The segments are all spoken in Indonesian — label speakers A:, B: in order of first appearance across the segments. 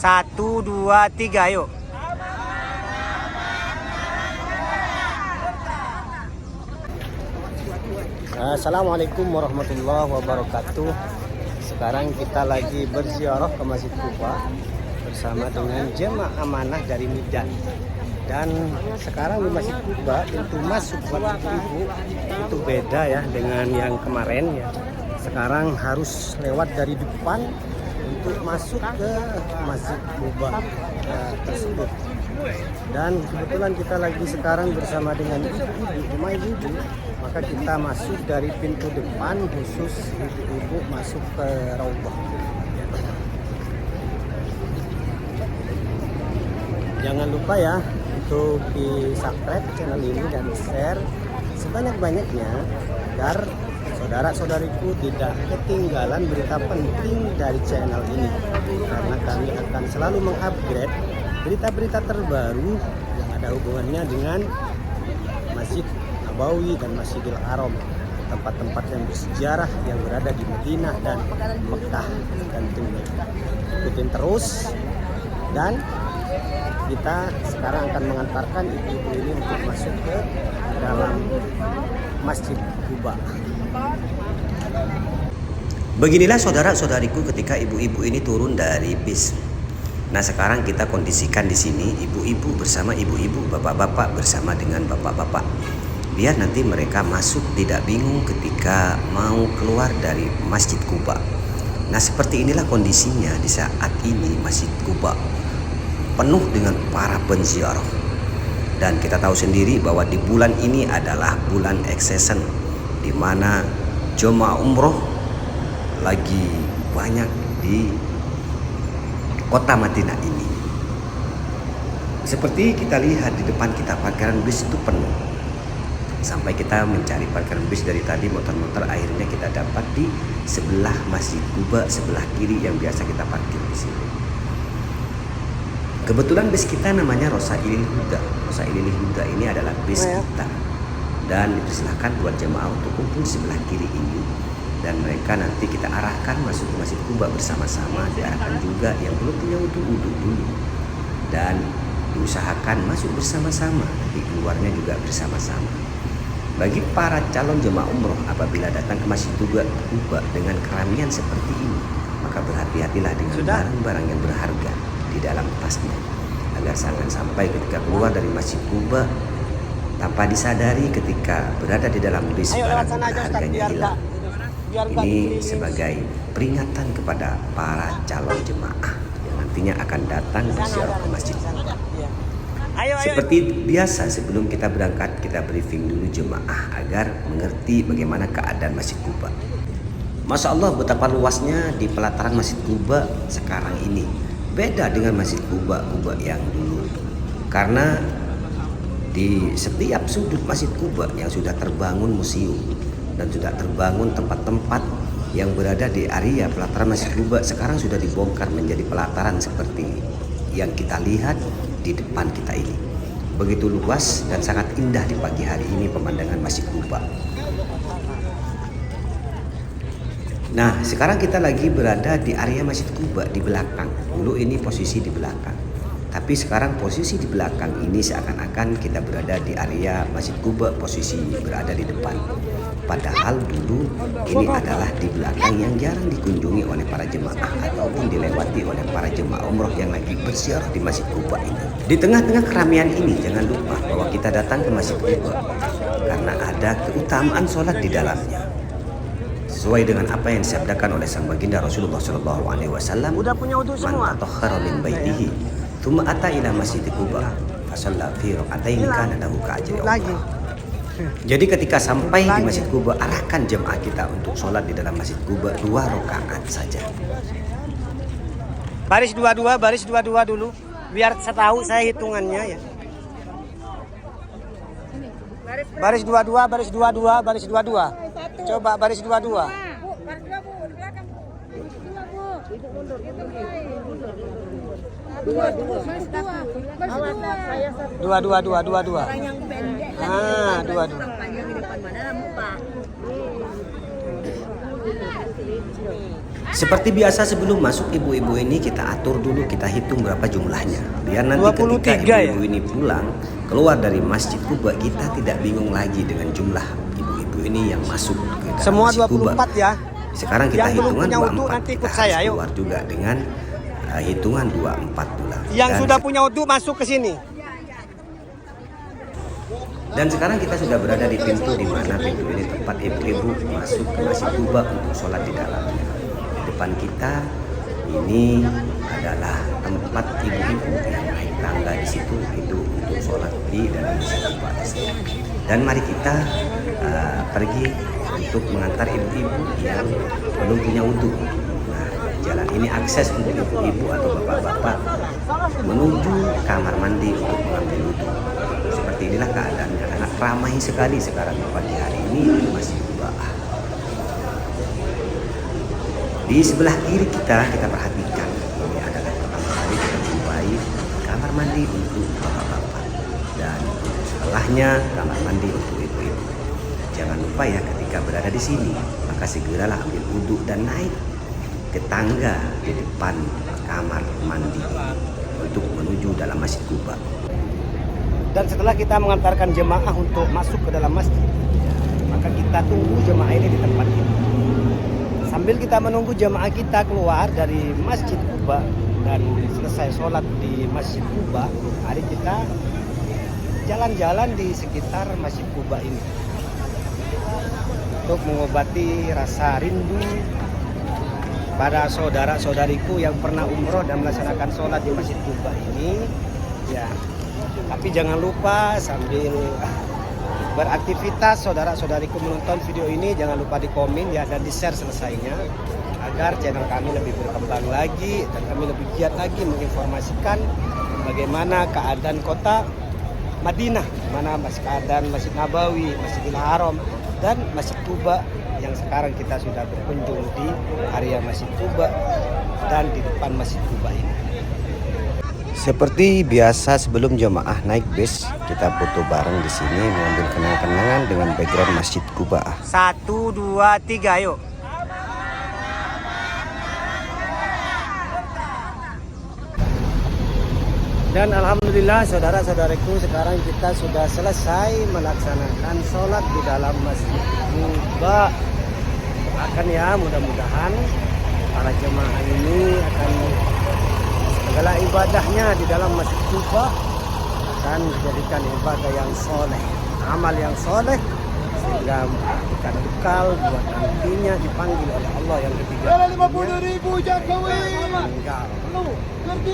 A: 1, 2, 3, yuk. Assalamualaikum warahmatullahi wabarakatuh. Sekarang kita lagi berziarah ke Masjid Quba bersama dengan jemaah amanah dari Medan. Dan sekarang di Masjid Quba pintu masuk buat ibu itu beda ya dengan yang kemarin ya. Sekarang harus lewat dari depan untuk masuk ke Masjid Quba tersebut. Dan kebetulan kita lagi sekarang bersama dengan ibu-ibu, maka kita masuk dari pintu depan khusus ibu-ibu masuk ke Raudhah. Jangan lupa ya untuk di subscribe channel ini dan share sebanyak-banyaknya agar saudara-saudariku tidak ketinggalan berita penting dari channel ini, karena kami akan selalu mengupgrade berita-berita terbaru yang ada hubungannya dengan Masjid Nabawi dan Masjidil Haram, tempat-tempat yang bersejarah yang berada di Madinah dan Mekah tentunya. Ikutin terus, dan kita sekarang akan mengantarkan ibu-ibu ini untuk masuk ke dalam Masjid Quba.
B: Beginilah saudara-saudariku ketika ibu-ibu ini turun dari bis. Nah, sekarang kita kondisikan di sini ibu-ibu bersama ibu-ibu, bapak-bapak bersama dengan bapak-bapak. Biar nanti mereka masuk tidak bingung ketika mau keluar dari Masjid Quba. Nah, seperti inilah kondisinya di saat ini Masjid Quba penuh dengan para penziarah. Dan kita tahu sendiri bahwa di bulan ini adalah bulan Ex-Season, di mana jemaah umroh lagi banyak di kota Madinah ini. Seperti kita lihat di depan kita parkiran bis itu penuh. Sampai kita mencari parkiran bis dari tadi muter-muter, akhirnya kita dapat di sebelah Masjid Quba, sebelah kiri yang biasa kita parkir di sini. Kebetulan bis kita namanya Rosailil Huda. Rosailil Huda ini adalah bis kita. Dan dipersilakan buat jemaah untuk kumpul di sebelah kiri ini. Dan mereka nanti kita arahkan masuk ke Masjid Quba bersama-sama. Diarahkan juga yang belum punya wudu dulu, dan diusahakan masuk bersama-sama, nanti keluarnya juga bersama-sama. Bagi para calon jemaah umroh apabila datang ke Masjid Quba dengan keramaian seperti ini, maka berhati-hatilah dengan barang-barang yang berharga di dalam tasnya, agar jangan sampai ketika keluar dari Masjid Quba tanpa disadari ketika berada di dalam bis barang berharganya hilang. Ini sebagai peringatan kepada para calon jemaah yang nantinya akan datang berziarah ke Masjid Quba. Seperti biasa, sebelum kita berangkat kita briefing dulu jemaah agar mengerti bagaimana keadaan Masjid Quba. Masya Allah, betapa luasnya di pelataran Masjid Quba sekarang ini. Beda dengan Masjid Quba yang dulu, karena di setiap sudut Masjid Quba yang sudah terbangun museum dan sudah terbangun tempat-tempat yang berada di area pelataran Masjid Quba sekarang sudah dibongkar menjadi pelataran seperti yang kita lihat di depan kita ini. Begitu luas dan sangat indah di pagi hari ini pemandangan Masjid Quba. Nah, sekarang kita lagi berada di area Masjid Quba di belakang. Dulu ini posisi di belakang, tapi sekarang posisi di belakang ini seakan-akan kita berada di area Masjid Quba, posisi berada di depan. Padahal dulu ini adalah di belakang yang jarang dikunjungi oleh para jemaah ataupun dilewati oleh para jemaah umroh yang lagi berziarah di Masjid Quba ini. Di tengah-tengah keramaian ini jangan lupa bahwa kita datang ke Masjid Quba karena ada keutamaan sholat di dalamnya. Sesuai dengan apa yang disabdakan oleh sang baginda Rasulullah SAW,
A: Udah punya wudu semua?
B: Man tatahhara min baitihi thumma ata ila Masjid Quba fa shalla fi rak'ataini kana lahu ka'ajri
A: lagi.
B: Jadi ketika sampai di Masjid Quba, arahkan jemaah kita untuk sholat di dalam Masjid Quba 2 rakaat saja.
A: Baris dua-dua dulu, biar saya tahu saya hitungannya ya. Baris dua-dua. Coba baris dua-dua. Dua. Ah, dua.
B: Seperti biasa sebelum masuk ibu-ibu ini kita atur dulu, kita hitung berapa jumlahnya. Biar nanti
A: 23
B: ketika
A: ya?
B: ibu-ibu ini pulang keluar dari Masjid Kuba, kita tidak bingung lagi dengan jumlah ibu-ibu ini yang masuk ke dalam
A: Semua
B: Masjid Kuba.
A: 24 ya.
B: Sekarang kita
A: Yang belum
B: hitungan
A: punya wudu
B: 24.
A: nanti
B: Kita
A: ikut
B: harus
A: saya, yuk.
B: keluar juga dengan hitungan 24 pula.
A: Yang
B: Dan
A: sudah punya wudu masuk ke sini.
B: Dan sekarang kita sudah berada di pintu di mana pintu ini tempat ibu-ibu masuk ke Masjid Kuba untuk sholat di dalamnya. Di depan kita ini adalah tempat ibu-ibu yang naik tangga di situ itu untuk sholat di dalam Masjid Kuba. Dan mari kita pergi untuk mengantar ibu-ibu yang belum punya wudhu. Nah, jalan ini akses untuk ibu-ibu atau bapak-bapak menuju kamar mandi untuk mengambil wudhu. Seperti inilah keadaannya, karena ramai sekali sekarang pagi hari ini di Masjid Kuba. Di sebelah kiri kita perhatikan, ini adalah pertama kali kita jumpai kamar mandi untuk bapak-bapak dan setelahnya kamar mandi untuk ibu-ibu. Jangan lupa ya, ketika berada di sini maka segeralah ambil wudhu dan naik ke tangga di depan kamar mandi untuk menuju dalam Masjid Kuba.
A: Dan setelah kita mengantarkan jemaah untuk masuk ke dalam masjid, maka kita tunggu jemaah ini di tempat ini. Sambil kita menunggu jemaah kita keluar dari Masjid Kuba dan selesai sholat di Masjid Kuba, mari kita jalan-jalan di sekitar Masjid Kuba ini untuk mengobati rasa rindu pada saudara-saudariku yang pernah umroh dan melaksanakan sholat di Masjid Kuba ini. Ya, tapi jangan lupa sambil beraktivitas saudara-saudariku menonton video ini, jangan lupa di komen ya dan di share selesainya agar channel kami lebih berkembang lagi dan kami lebih giat lagi menginformasikan bagaimana keadaan kota Madinah, mana keadaan Masjid Nabawi, Masjidil Haram dan Masjid Kuba yang sekarang kita sudah berkunjung di area Masjid Kuba dan di depan Masjid Kuba ini.
B: Seperti biasa sebelum jemaah naik bis, kita foto bareng di sini mengambil kenang-kenangan dengan background Masjid Kuba.
A: 1, 2, 3, yuk. Dan alhamdulillah saudara-saudariku, sekarang kita sudah selesai melaksanakan sholat di dalam Masjid Kuba. Akan ya, mudah-mudahan para jemaah ini akan segala ibadahnya di dalam Masjid Kuba dan dijadikan ibadah yang soleh, amal yang soleh, sehingga memberikan bekal buat nantinya dipanggil oleh Allah yang ketiga.
C: 50.000 Jokowi.
A: Meninggal.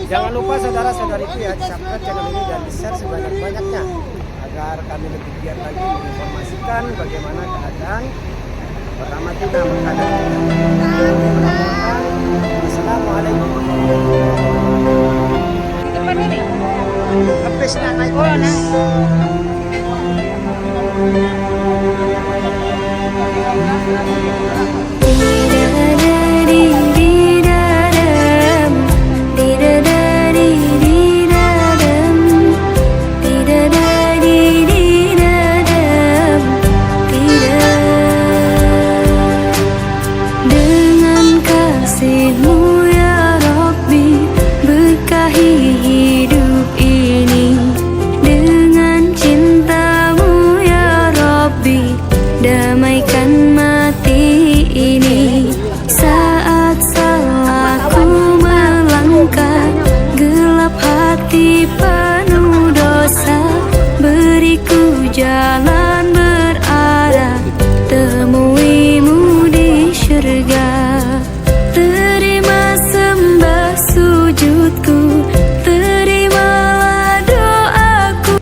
A: Jangan lupa saudara-saudariku ya, subscribe channel ini dan share sebanyak-banyaknya agar kami lebih giat lagi menginformasikan bagaimana keadaan pertama kita menghadapi. Assalamualaikum. Habis na naik.